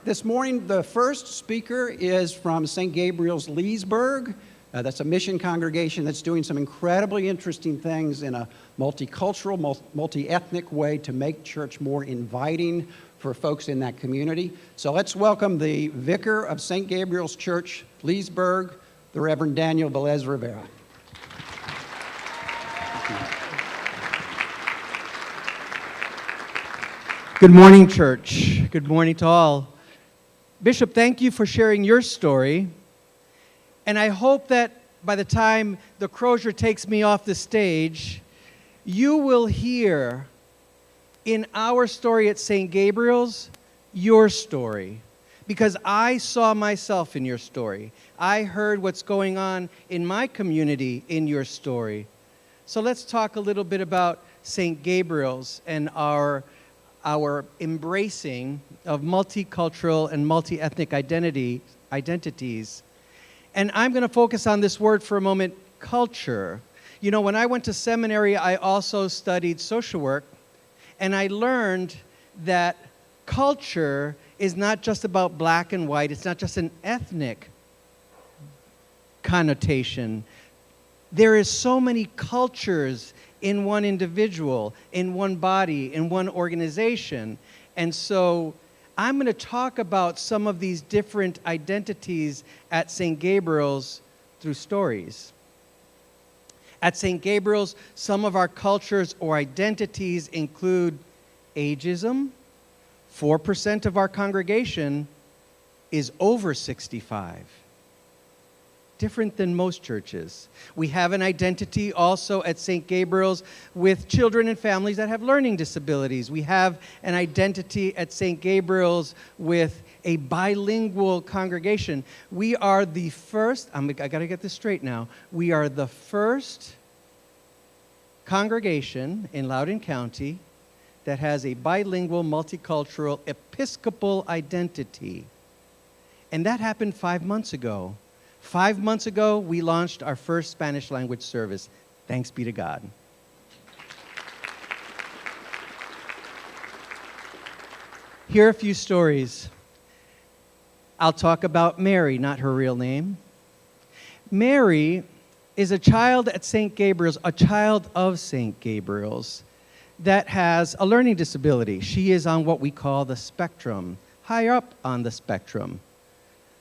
This morning, the first speaker is from St. Gabriel's Leesburg. That's a mission congregation that's doing some incredibly interesting things in a multicultural, multi-ethnic way to make church more inviting for folks in that community. So let's welcome the vicar of St. Gabriel's Church, Leesburg, the Reverend Daniel Velez-Rivera. Good morning, church. Good morning to all. Bishop, thank you for sharing your story. And I hope that by the time the crozier takes me off the stage, you will hear in our story at St. Gabriel's, your story. Because I saw myself in your story. I heard what's going on in my community in your story. So let's talk a little bit about St. Gabriel's and our embracing of multicultural and multi-ethnic identities. And I'm going to focus on this word for a moment, culture. You know, when I went to seminary, I also studied social work, and I learned that culture is not just about black and white. It's not just an ethnic connotation. There is so many cultures in one individual, in one body, in one organization. And so I'm going to talk about some of these different identities at St. Gabriel's through stories. At St. Gabriel's, some of our cultures or identities include ageism. 4% of our congregation is over 65. Different than most churches. We have an identity also at St. Gabriel's with children and families that have learning disabilities. We have an identity at St. Gabriel's with a bilingual congregation. We are the first, I got to get this straight now, we are the first congregation in Loudoun County that has a bilingual, multicultural, Episcopal identity. And that happened 5 months ago. 5 months ago, we launched our first Spanish language service. Thanks be to God. Here are a few stories. I'll talk about Mary, not her real name. Mary is a child at St. Gabriel's, a child of St. Gabriel's that has a learning disability. She is on what we call the spectrum, high up on the spectrum.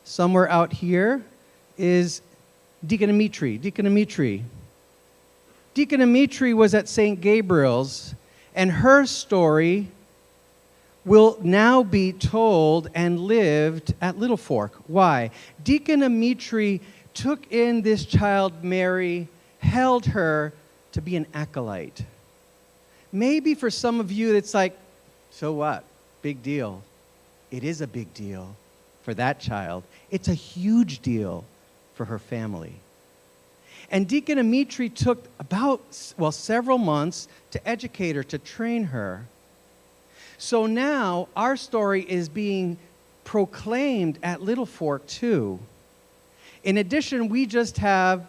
Somewhere out here is Deacon Amitri. Deacon Amitri was at St. Gabriel's, and her story will now be told and lived at Little Fork. Why? Deacon Amitri took in this child, Mary, held her to be an acolyte. Maybe for some of you, it's like, so what? Big deal. It is a big deal for that child. It's a huge deal for her family. And Deacon Amitri took several months to educate her, to train her. So now our story is being proclaimed at Little Fork too. In addition, we just have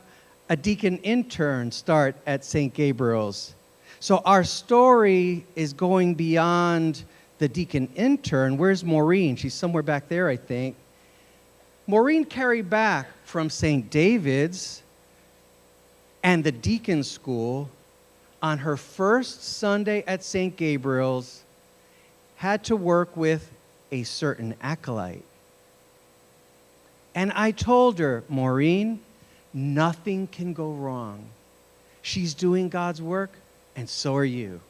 a deacon intern start at St. Gabriel's. So our story is going beyond the deacon intern. Where's Maureen? She's somewhere back there, I think. Maureen carried back from St. David's and the deacon school on her first Sunday at St. Gabriel's, had to work with a certain acolyte. And I told her, Maureen, nothing can go wrong. She's doing God's work, and so are you.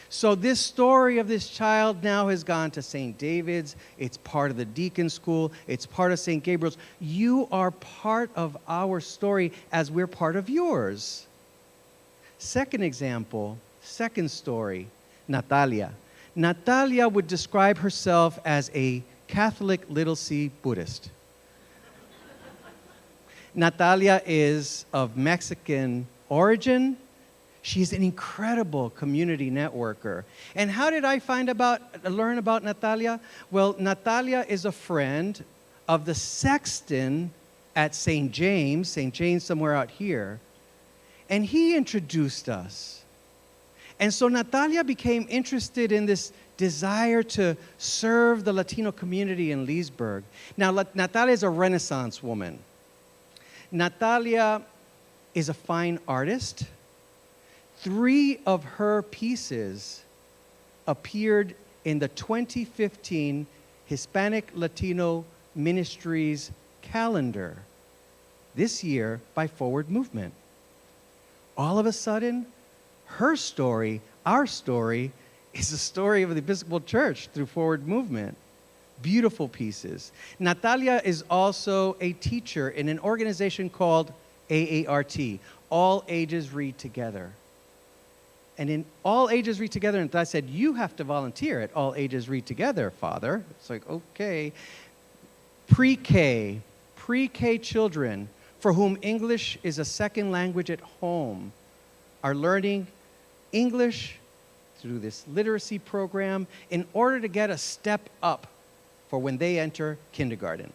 So this story of this child now has gone to St. David's. It's part of the deacon school. It's part of St. Gabriel's. You are part of our story as we're part of yours. Second example, second story, Natalia. Natalia would describe herself as a Catholic little C Buddhist. Natalia is of Mexican origin. She's an incredible community networker. And how did I learn about Natalia? Well, Natalia is a friend of the sexton at St. James somewhere out here. And he introduced us. And so Natalia became interested in this desire to serve the Latino community in Leesburg. Now, Natalia is a Renaissance woman. Natalia is a fine artist. 3 of her pieces appeared in the 2015 Hispanic Latino Ministries calendar this year by Forward Movement. All of a sudden, her story, our story, is the story of the Episcopal Church through Forward Movement. Beautiful pieces. Natalia is also a teacher in an organization called AART, All Ages Read Together. And in All Ages Read Together, and I said, you have to volunteer at All Ages Read Together, Father. It's like, okay. Pre-K children for whom English is a second language at home are learning English through this literacy program in order to get a step up for when they enter kindergarten.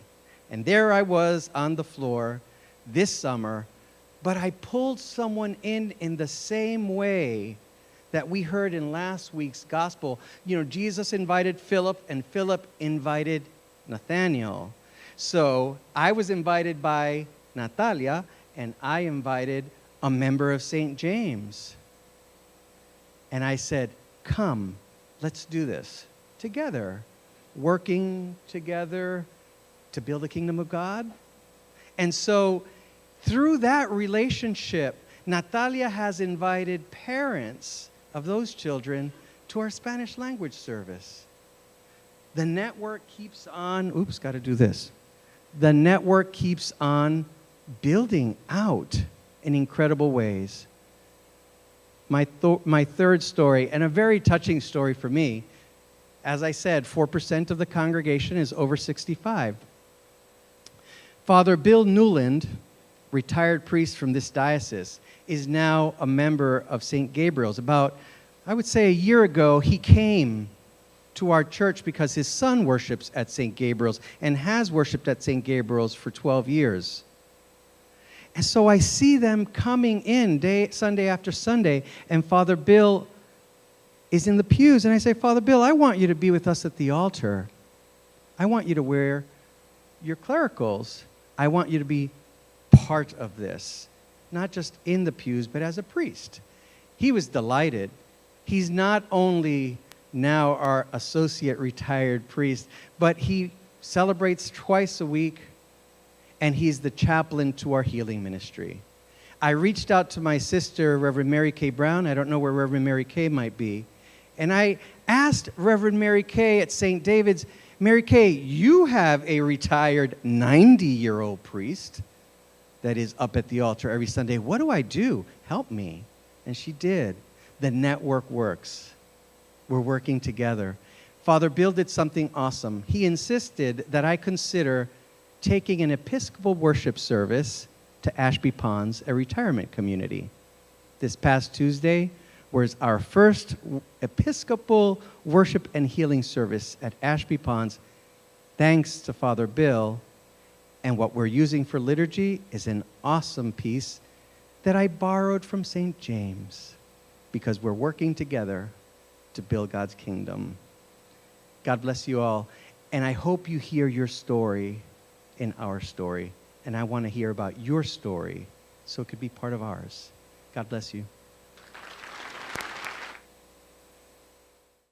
And there I was on the floor this summer, but I pulled someone in the same way that we heard in last week's gospel. You know, Jesus invited Philip, and Philip invited Nathaniel. So I was invited by Natalia, and I invited a member of St. James. And I said, come, let's do this together, working together to build the kingdom of God. And so through that relationship, Natalia has invited parents of those children to our Spanish language service. The network keeps on, The network keeps on building out in incredible ways. My third story, and a very touching story for me, as I said, 4% of the congregation is over 65. Father Bill Newland, retired priest from this diocese, is now a member of St. Gabriel's. About, I would say, a year ago, he came to our church because his son worships at St. Gabriel's and has worshiped at St. Gabriel's for 12 years. And so I see them coming in Sunday after Sunday, and Father Bill is in the pews, and I say, Father Bill, I want you to be with us at the altar. I want you to wear your clericals. I want you to be part of this, not just in the pews, but as a priest. He was delighted. He's not only now our associate retired priest, but he celebrates twice a week, and he's the chaplain to our healing ministry. I reached out to my sister, Reverend Mary Kay Brown. I don't know where Reverend Mary Kay might be. And I asked Reverend Mary Kay at St. David's, Mary Kay, you have a retired 90-year-old priest that is up at the altar every Sunday. What do I do? Help me. And she did. The network works. We're working together. Father Bill did something awesome. He insisted that I consider taking an Episcopal worship service to Ashby Ponds, a retirement community. This past Tuesday was our first Episcopal worship and healing service at Ashby Ponds, thanks to Father Bill. And what we're using for liturgy is an awesome piece that I borrowed from St. James, because we're working together to build God's kingdom. God bless you all. And I hope you hear your story in our story. And I want to hear about your story so it could be part of ours. God bless you.